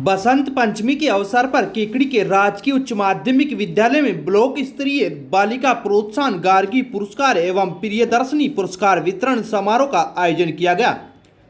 बसंत पंचमी के अवसर पर केकड़ी के राजकीय उच्च माध्यमिक विद्यालय में ब्लॉक स्तरीय बालिका प्रोत्साहन गार्गी पुरस्कार एवं प्रियदर्शनी पुरस्कार वितरण समारोह का आयोजन किया गया।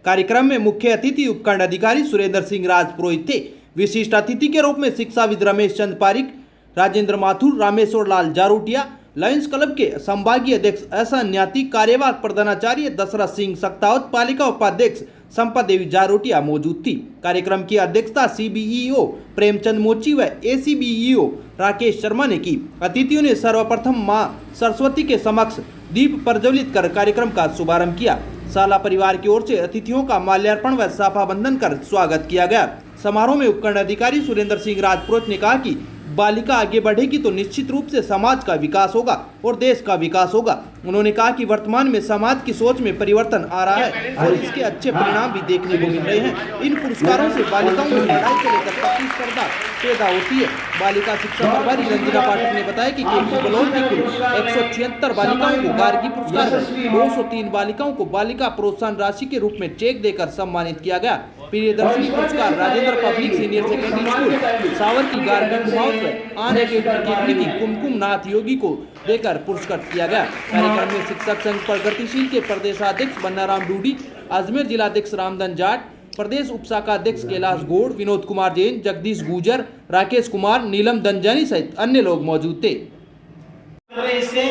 कार्यक्रम में मुख्य अतिथि उपखंड अधिकारी सुरेंद्र सिंह राजपुरोहित थे। विशिष्ट अतिथि के रूप में शिक्षाविद रमेश चंद पारिक, राजेंद्र माथुर, रामेश्वर लाल जारोटिया, लायंस क्लब के संभागीय अध्यक्ष ऐसा न्याती, कार्यवाहक प्रधानाचार्य दशरथ सिंह सक्तावत, पालिका उपाध्यक्ष संपा देवी जारोटिया मौजूद थी। कार्यक्रम की अध्यक्षता सीबीईओ प्रेमचंद मोची व एसीबीईओ राकेश शर्मा ने की। अतिथियों ने सर्वप्रथम मां सरस्वती के समक्ष दीप प्रज्वलित कर कार्यक्रम का शुभारंभ किया। शाला परिवार की ओर से अतिथियों का माल्यार्पण व साफा बंधन कर स्वागत किया गया। समारोह में उपखंड अधिकारी सुरेंद्र सिंह राजपुरोहित ने कहा कि बालिका आगे बढ़ेगी तो निश्चित रूप से समाज का विकास होगा और देश का विकास होगा। उन्होंने कहा कि वर्तमान में समाज की सोच में परिवर्तन आ रहा है और इसके अच्छे परिणाम भी देखने को मिल रहे हैं। इन पुरस्कारों से बालिकाओं में पढ़ाई को लेकर प्रतिस्पर्धा पैदा होती है। बालिका शिक्षा प्रभारी रंजना पाठक ने बताया कि केकड़ी ब्लॉक की कुल 176 बालिकाओं को गार्गी पुरस्कार, 203 बालिकाओं को बालिका प्रोत्साहन राशि के रूप में चेक देकर सम्मानित किया गया। प्रियदर्शनी पुरस्कार Rajendra public senior secondary school Sawar की गार्गी कुमावत व आन अकेडमी केकड़ी की कुमकुम नाथ योगी को देकर पुरस्कृत किया गया। कार्यक्रम में शिक्षक संघ प्रगतिशील के प्रदेशाध्यक्ष बन्नाराम डूडी, अजमेर जिलाध्यक्ष रामधन जाट, प्रदेश उपशाखा अध्यक्ष कैलाश गौड़, विनोद कुमार जैन, जगदीश गुजर, राकेश कुमार, नीलम दंजानी सहित अन्य लोग मौजूद थे। इससे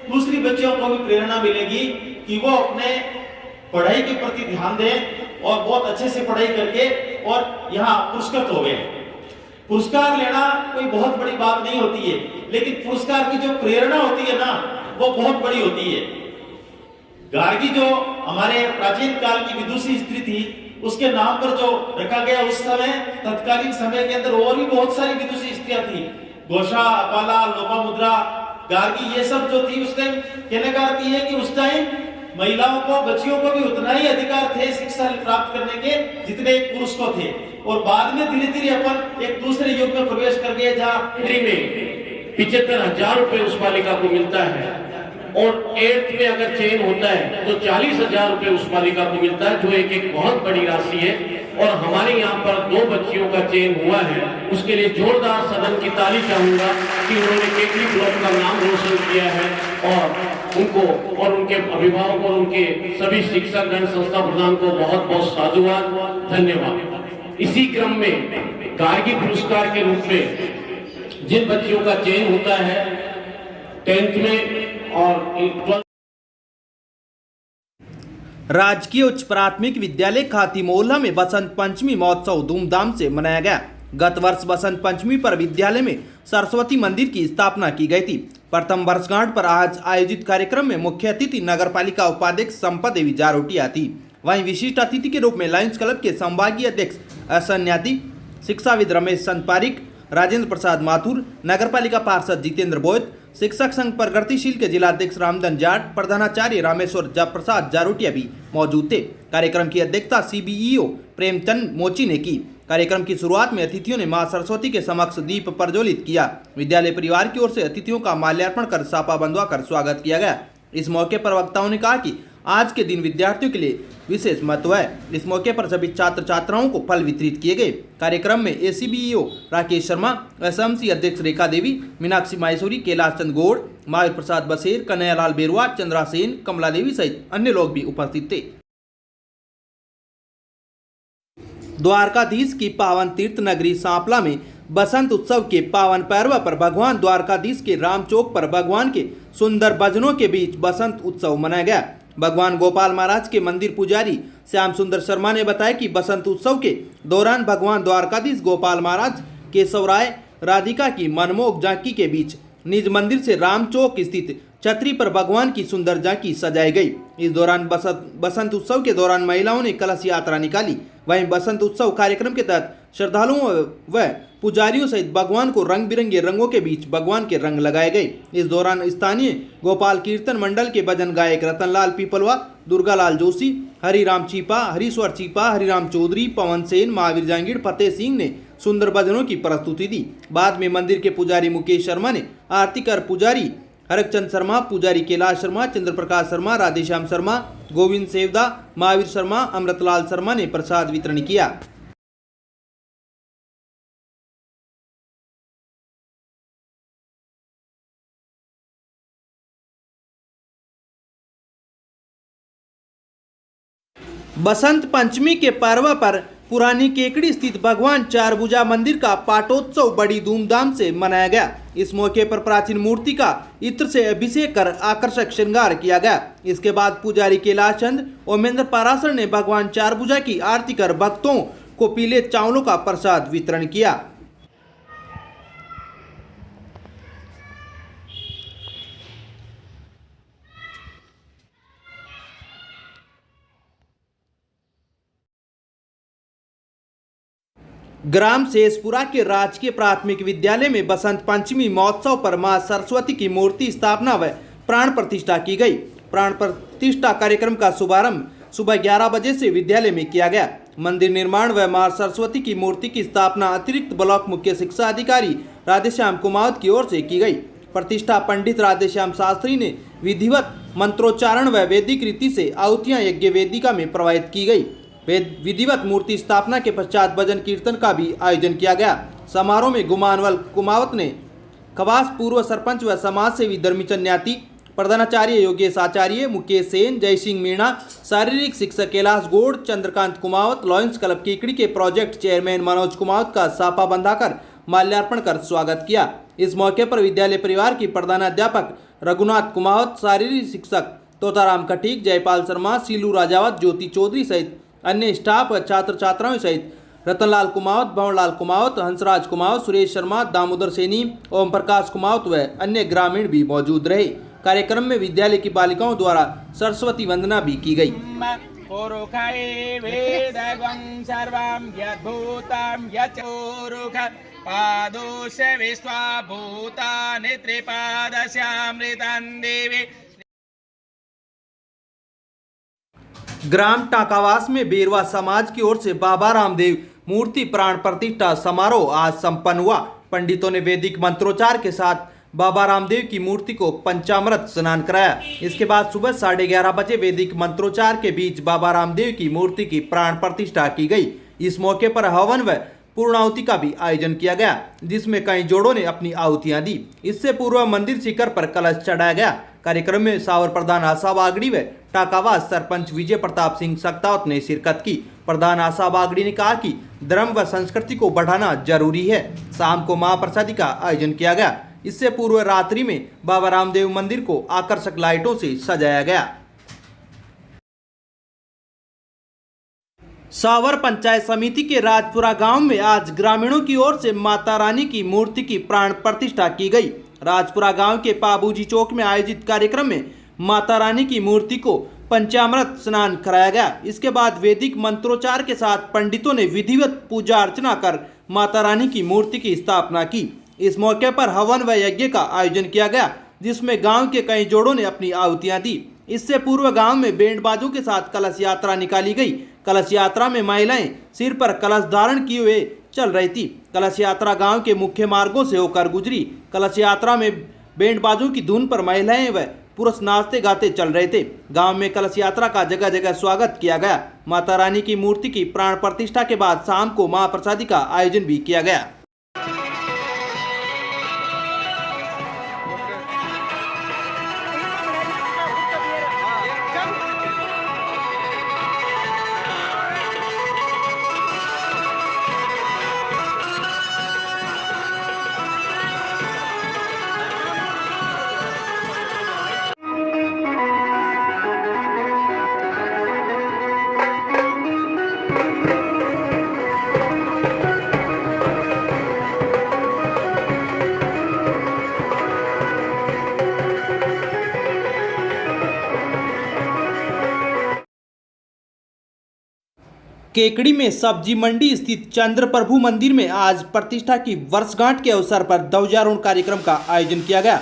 दूसरी बच्चों को भी प्रेरणा मिलेगी कि वो अपने पढ़ाई के प्रति ध्यान दें और बहुत अच्छे से पढ़ाई करके और यहाँ पुरस्कृत हो गए। पुरस्कार लेना कोई बहुत बड़ी बात नहीं होती है, लेकिन पुरस्कार की जो प्रेरणा होती है ना, वो बहुत बड़ी होती है। गार्गी जो हमारे प्राचीन काल की विदुषी स्त्री थी, उसके नाम पर जो रखा गया, उस समय तत्कालीन समय के अंदर और भी बहुत सारी विदुषी स्त्रियां थी। घोषा, अपाला, लोपामुद्रा, गार्गी, ये सब जो थी उस टाइम, कहने का अर्थ है कि उस टाइम महिलाओं को, बच्चियों को भी उतना ही अधिकार थे शिक्षा प्राप्त करने के जितने पुरुष को थे। और बाद में धीरे धीरे अपन एक दूसरे युग में प्रवेश कर गए जहाँ में 75,000 रुपए उस बालिका को मिलता है और 8th में अगर चयन होता है तो 40,000 रुपए उस बालिका को मिलता है, जो एक बहुत बड़ी राशि है। और हमारे यहाँ पर 2 बच्चियों का चयन हुआ है, उसके लिए जोरदार सदन की ताली चाहूंगा कि उन्होंने केकड़ी ब्लॉक का नाम रोशन किया है और उनको और उनके अभिभावक और उनके सभी शिक्षक गण, संस्था प्रधान को बहुत बहुत साधुवाद, धन्यवाद। इसी क्रम में गार्गी पुरस्कार के रूप में जिन बच्चियों का चयन होता है 10th में और राजकीय उच्च प्राथमिक विद्यालय खाती मोहल्ला में बसंत पंचमी महोत्सव धूमधाम से मनाया गया। गत वर्ष बसंत पंचमी पर विद्यालय में सरस्वती मंदिर की स्थापना की गई थी। प्रथम वर्षगांठ पर आज आयोजित कार्यक्रम में मुख्य अतिथि नगर पालिका उपाध्यक्ष संपा देवी जारोटिया थी। वहीं विशिष्ट अतिथि के रूप में लायंस क्लब के संभागीय अध्यक्ष ऐसा न्याती, शिक्षाविद रमेश चंद पारिक, राजेंद्र प्रसाद माथुर, नगर पालिका पार्षद जितेंद्र बोयत, शिक्षक संघ प्रगतिशील के जिलाध्यक्ष रामधन जाट, प्रधानाचार्य रामेश्वर प्रसाद जारोटिया भी मौजूद थे। कार्यक्रम की अध्यक्षता सीबीईओ प्रेमचंद मोची ने की। कार्यक्रम की शुरुआत में अतिथियों ने मां सरस्वती के समक्ष दीप प्रज्वलित किया। विद्यालय परिवार की ओर से अतिथियों का माल्यार्पण कर साफा बंधवा कर स्वागत किया गया। इस मौके पर वक्ताओं ने कहा कि आज के दिन विद्यार्थियों के लिए विशेष महत्व है। इस मौके पर सभी छात्र छात्राओं को फल वितरित किए गए। कार्यक्रम में एसीबीईओ राकेश शर्मा, एसएमसी अध्यक्ष रेखा देवी, मीनाक्षी माहेश्वरी, कैलाश चंद गौड़, महावीर प्रसाद बसेर, कन्हैयालाल बेरुआ, चंद्रा सेन, कमला देवी सहित अन्य लोग भी उपस्थित थे। द्वारकाधीश की पावन तीर्थ नगरी सांपला में बसंत उत्सव के पावन पर्व पर भगवान द्वारकाधीश के राम चौक पर भगवान के सुंदर भजनों के बीच बसंत उत्सव मनाया गया। भगवान गोपाल महाराज के मंदिर पुजारी श्याम सुंदर शर्मा ने बताया कि बसंत उत्सव के दौरान भगवान द्वारकाधीश गोपाल महाराज केशवराय राधिका की मनमोहक झांकी के बीच निज मंदिर से राम चौक स्थित छतरी पर भगवान की सुंदर झांकी सजाई गई। इस दौरान बसंत उत्सव के दौरान महिलाओं ने कलश यात्रा निकाली। वहीं बसंत उत्सव कार्यक्रम के तहत श्रद्धालुओं व पुजारियों सहित भगवान को रंग बिरंगे रंगों के बीच भगवान के रंग लगाए गए। इस दौरान स्थानीय गोपाल कीर्तन मंडल के भजन गायक रतनलाल पीपलवा, दुर्गालाल जोशी, हरिराम चीपा, हरीश्वर चीपा, हरिराम चौधरी, पवन सेन, महावीर जांगीड़, फतेह सिंह ने सुंदर भजनों की प्रस्तुति दी। बाद में मंदिर के पुजारी मुकेश शर्मा ने आरती कर पुजारी हरकचंद शर्मा, पुजारी कैलाश शर्मा, चंद्र प्रकाश शर्मा, राधेश्याम शर्मा, गोविंद सेवदा, महावीर शर्मा, अमृतलाल शर्मा ने प्रसाद वितरण किया। बसंत पंचमी के पर्व पर पुरानी केकड़ी स्थित भगवान चारभुजा मंदिर का पाटोत्सव बड़ी धूमधाम से मनाया गया। इस मौके पर प्राचीन मूर्ति का इत्र से अभिषेक कर आकर्षक श्रृंगार किया गया। इसके बाद पुजारी कैलाश चंद ओमेंद्र पाराशर ने भगवान चारभुजा की आरती कर भक्तों को पीले चावलों का प्रसाद वितरण किया। ग्राम शेषपुरा के राजकीय प्राथमिक विद्यालय में बसंत पंचमी महोत्सव पर मां सरस्वती की मूर्ति स्थापना व प्राण प्रतिष्ठा की गई। प्राण प्रतिष्ठा कार्यक्रम का शुभारंभ सुबह 11 बजे से विद्यालय में किया गया। मंदिर निर्माण व मां सरस्वती की मूर्ति की स्थापना अतिरिक्त ब्लॉक मुख्य शिक्षा अधिकारी राधेश्याम कुमावत की ओर से की गई। प्रतिष्ठा पंडित राधेश्याम शास्त्री ने विधिवत मंत्रोच्चारण व वैदिक रीति से आहुतियां यज्ञ वेदिका में प्रवाहित की गई। विधिवत मूर्ति स्थापना के पश्चात भजन कीर्तन का भी आयोजन किया गया। समारोह में गुमानवल कुमावत ने खवास पूर्व सरपंच व समाज सेवी धर्मीचंद न्याती, प्रधानाचार्य योगेश आचार्य, मुकेश सेन, जय सिंह मीणा, शारीरिक शिक्षक कैलाश गौड़, चंद्रकांत कुमावत, लॉयंस क्लब केकड़ी के प्रोजेक्ट चेयरमैन मनोज कुमावत का साफा बंधाकर माल्यार्पण कर स्वागत किया। इस मौके पर विद्यालय परिवार की प्रधानाध्यापक रघुनाथ कुमावत, शारीरिक शिक्षक तोताराम कटीक, जयपाल शर्मा, सीलू राजावत, ज्योति चौधरी सहित अन्य स्टाफ व छात्र छात्राओं सहित रतनलाल कुमावत, भवनलाल कुमावत, हंसराज कुमावत, सुरेश शर्मा, दामोदर सैनी, ओम प्रकाश कुमावत व अन्य ग्रामीण भी मौजूद रहे। कार्यक्रम में विद्यालय की बालिकाओं द्वारा सरस्वती वंदना भी की गई। ग्राम टाकावास में बेरवा समाज की ओर से बाबा रामदेव मूर्ति प्राण प्रतिष्ठा समारोह आज संपन्न हुआ। पंडितों ने वैदिक मंत्रोच्चार के साथ बाबा रामदेव की मूर्ति को पंचामृत स्नान कराया। इसके बाद सुबह 11:30 बजे वैदिक मंत्रोच्चार के बीच बाबा रामदेव की मूर्ति की प्राण प्रतिष्ठा की गई। इस मौके पर हवन व पूर्णाहुति का भी आयोजन किया गया, जिसमें कई जोड़ों ने अपनी आहुतियां दी। इससे पूर्व मंदिर शिखर पर कलश चढ़ाया गया। कार्यक्रम में सावर प्रधान आशा बागड़ी व टाकावास सरपंच विजय प्रताप सिंह सक्तावत ने शिरकत की। प्रधान आशा बागड़ी ने कहा कि धर्म व संस्कृति को बढ़ाना जरूरी है। शाम को महाप्रसादी का आयोजन किया गया। इससे पूर्व रात्रि में बाबा रामदेव मंदिर को आकर्षक लाइटों से सजाया गया। सावर पंचायत समिति के राजपुरा गांव में आज ग्रामीणों की ओर से माता रानी की मूर्ति की प्राण प्रतिष्ठा की गई। राजपुरा गांव के पाबूजी चौक में आयोजित कार्यक्रम में माता रानी की मूर्ति को पंचामृत स्नान कराया गया। इसके बाद वैदिक मंत्रोच्चार के साथ पंडितों ने विधिवत पूजा अर्चना कर माता रानी की मूर्ति की स्थापना की। इस मौके पर हवन व यज्ञ का आयोजन किया गया, जिसमें गांव के कई जोड़ों ने अपनी आहुतियां दी। इससे पूर्व गांव में बैंड बाजों के साथ कलश यात्रा निकाली गई। कलश यात्रा में महिलाएं सिर पर कलश धारण किए हुए चल रही थी। कलश यात्रा गांव के मुख्य मार्गों से होकर गुजरी। कलश यात्रा में बैंड बाजों की धुन पर महिलाएं व पुरुष नाचते गाते चल रहे थे। गांव में कलश यात्रा का जगह जगह स्वागत किया गया। माता रानी की मूर्ति की प्राण प्रतिष्ठा के बाद शाम को महाप्रसादी का आयोजन भी किया गया। केकड़ी में सब्जी मंडी स्थित चंद्र प्रभु मंदिर में आज प्रतिष्ठा की वर्षगांठ के अवसर पर ध्वजारोहण कार्यक्रम का आयोजन किया गया।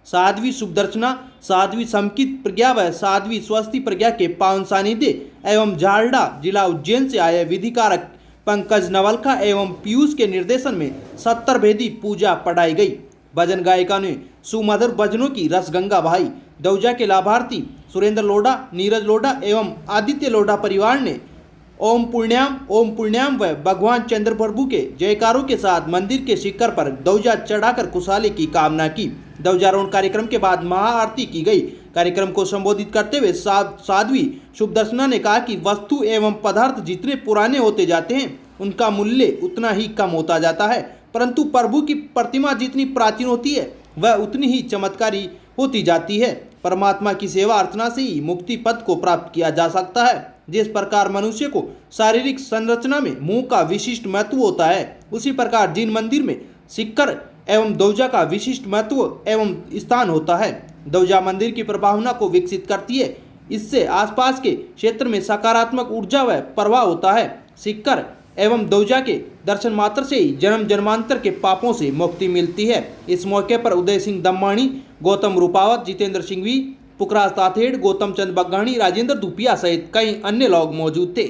साध्वी शुभदर्शना, साध्वी समकित प्रज्ञा व साध्वी स्वस्ति प्रज्ञा के पावन सानिध्य एवं झारडा जिला उज्जैन से आए विधिकारक पंकज नवलखा एवं पीयूष के निर्देशन में 70 भेदी पूजा पढ़ाई गई। भजन गायिका ने सुमधुर भजनों की रसगंगा बहाई। ध्वजा के लाभार्थी सुरेंद्र लोढ़ा, नीरज लोढ़ा एवं आदित्य लोढ़ा परिवार ने ओम पुण्याम व भगवान चंद्र प्रभु के जयकारों के साथ मंदिर के शिखर पर ध्वजा चढ़ाकर खुशहाली की कामना की। ध्वजारोहण कार्यक्रम के बाद महाआरती की गई। कार्यक्रम को संबोधित करते हुए साध्वी शुभदर्शना ने कहा कि वस्तु एवं पदार्थ जितने पुराने होते जाते हैं उनका मूल्य उतना ही कम होता जाता है, परंतु प्रभु की प्रतिमा जितनी प्राचीन होती है वह उतनी ही चमत्कारी होती जाती है। परमात्मा की सेवा अर्चना से ही मुक्ति पद को प्राप्त किया जा सकता है। जिस प्रकार मनुष्य को शारीरिक संरचना में मुंह का विशिष्ट महत्व होता है, उसी प्रकार जिन मंदिर में सिक्कर एवं ध्वजा का विशिष्ट महत्व एवं स्थान होता है। ध्वजा मंदिर की प्रभावना को विकसित करती है, इससे आसपास के क्षेत्र में सकारात्मक ऊर्जा व प्रवाह होता है। सिक्कर एवं ध्वजा के दर्शन मात्र से ही जन्म जन्मांतर के पापों से मुक्ति मिलती है। इस मौके पर उदय सिंह दम्माणी, गौतम रूपावत, जितेंद्र सिंघवी, पुखराज ताथेड़, गौतम चंद बग्गाणी, राजेंद्र धुपिया सहित कई अन्य लोग मौजूद थे।